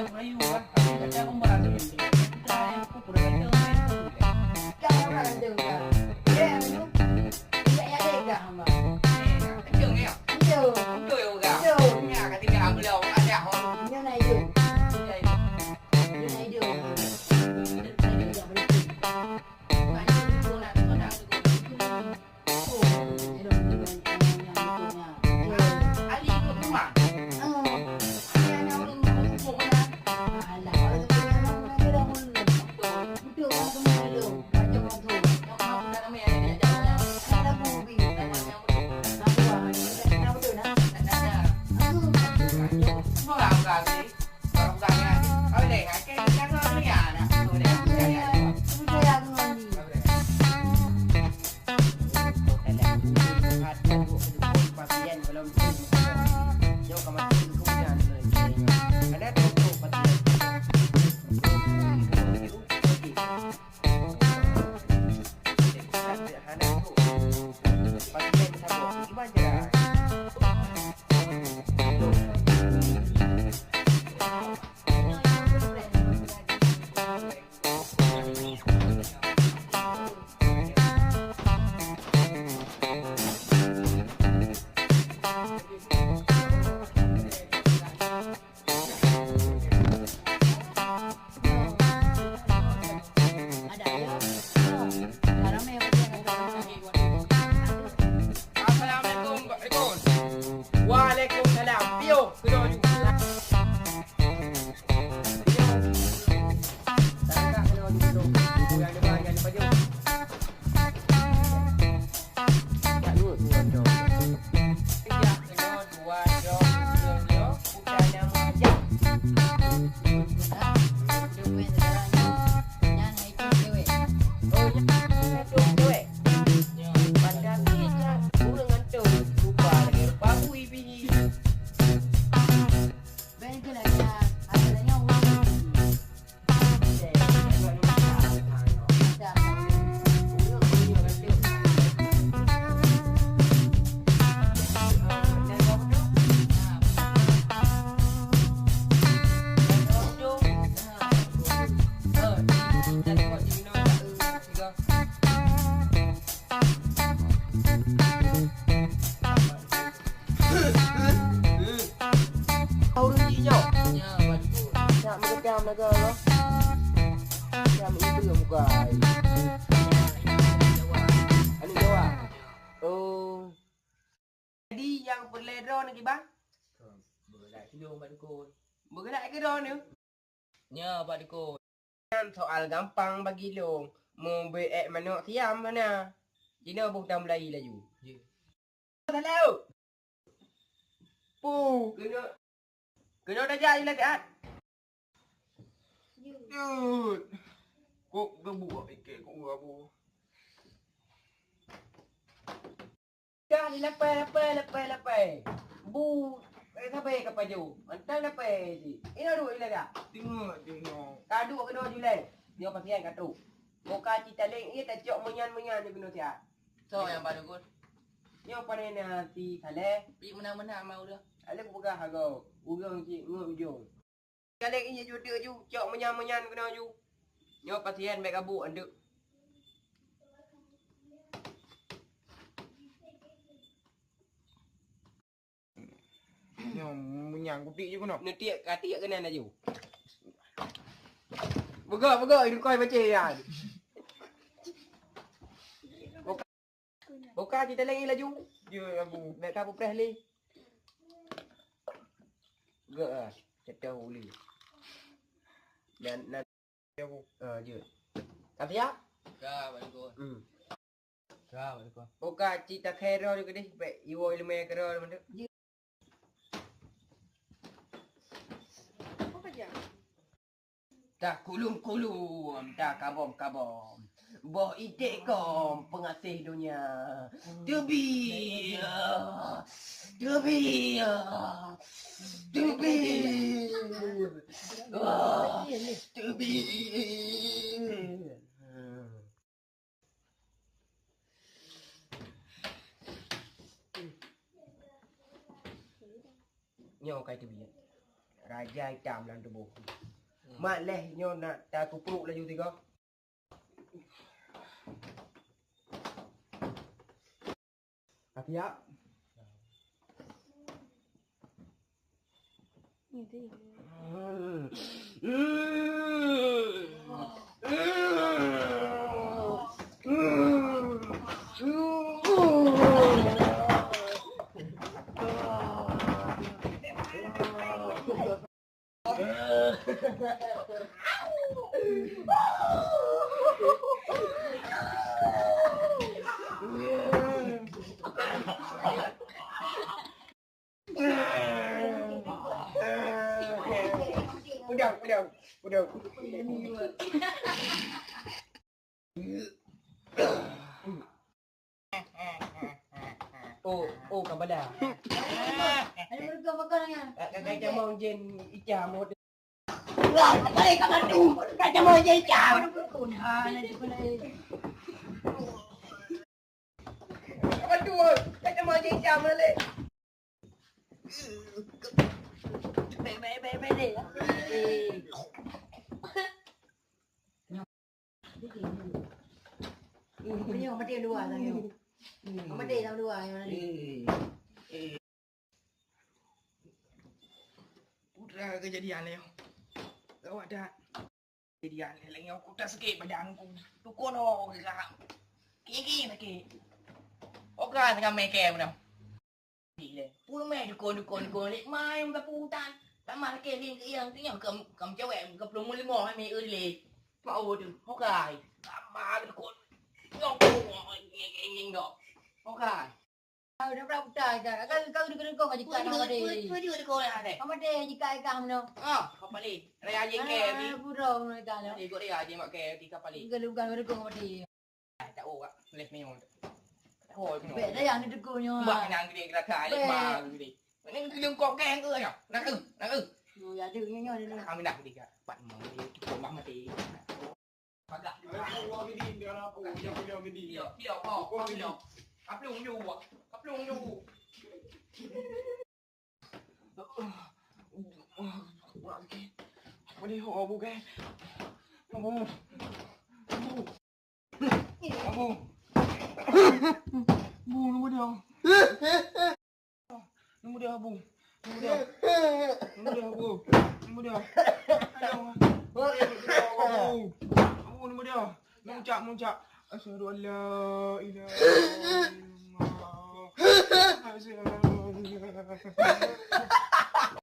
Melayu kan. Tapi kata aku marah tu. Kita yang aku pura kata itu. Jangan marah tu kan. Ya, tu. Ya ya dek kan hamba. Kecil ya. Yo. Betul ya kan. Yo. Ya kata dia ambil ada orang. Nyo na itu. Nyo na itu. Jadi yang berlera ni bang? Bergelak hidung Pak Dukun. Bergelak ke dah ni? Ya Pak Dukun. Soal gampang bagi long. Mau beek mana siam mana? Cina buh dah mulai laju. Ya. Tak tahu. Pu, kena dah jadi lagi kan? Yud. Kok gebuak ikut kok gabu. Dah lepai. Bu, sampai ke paju. Mantan lepai si. Ini dua lagi tak? Tengok. Kadu kena julai. Dia pasien katu. Buka cita leng ia tak cok menyan dia kena siap. So yang Pak Dukun. Yang panen nanti saleh. Pergi menang-menang mau dah. Ada buka harga. Urang cik nguk ujung. Kali ini juta ju, cok menyan kena ju. Nyo pasien baik kabuk anduk. Nyo menyan kutik je kena. Netik katik kena dah ju. Buka ini kau baca ya. Buka kita lagi laju. Ya aku. Baik kabuk press li. Buka cetak uli. Dan Ya aku. je. Tak siap? Ya Pak Dukun. Ya Pak Dukun. Buka cita khairah juga deh. Baik iwo ilmu khairah mana. Tak kulum, tak kabom. Boh itik kom pengasih dunia. Tebi. Nyo kai tebi. Raja hitam dalam tubuh. Mak lehnya nak tak aku peruk laju tiga. Apa ya? Udah. Oh, kapada. Ada mereka makan yang. Kakak mau jen icam mau. Wah, balik kamu tu. Kacau mau jadi jam. Nanti pun Aduh, kakak mau jen icam le. baik deh. Ini orang mati dua lagi. Orang mati sama dua yang mana ni? Udah kejadian Leo. Kau ada kejadian Leo aku tak sakit badan aku. Tu kono ke kak. Kiki sakit. Okey dengan meke mana. Gile. Pun mai dukon lek mai muka putan. Tak mar ke lin yang tu yang kam cewek ke pelung limo hai me le. Mau tu. Okey. Sama dukon. Ngok nging dok. Okey. Kau dah berapa dah? Kau duduk kau ngaji kat nama dia. Dua kau ada. Kamu dia jika ikan mana? Kau balik. Raya je ke ni. Burung nak ikan lah. Ni kau raya je mak ke di kapal ni. Bukan mereka kamu dia. Tak oh boleh minum. Oh, Bek dah yang duduk kau nyo. Mak nang gede gerak alik mak gede. Ni kelung kok keng ke ya? Nak ke? Ya ada nyo ni. Kami nak gede gak. Pat mau dia cukup mah mati. Pagak. Wah gede dia apa? Dia gede. Dia kok. Dia. Kaplung ju. Kaplung ju. What di ho bu ke? Abu. Bu nunggu dia. Nunggu dia bu. Nunggu dia. Nunggu dia. Abu nunggu dia. Muncak. Asyhadu an la ilaha illallah. Asyhadu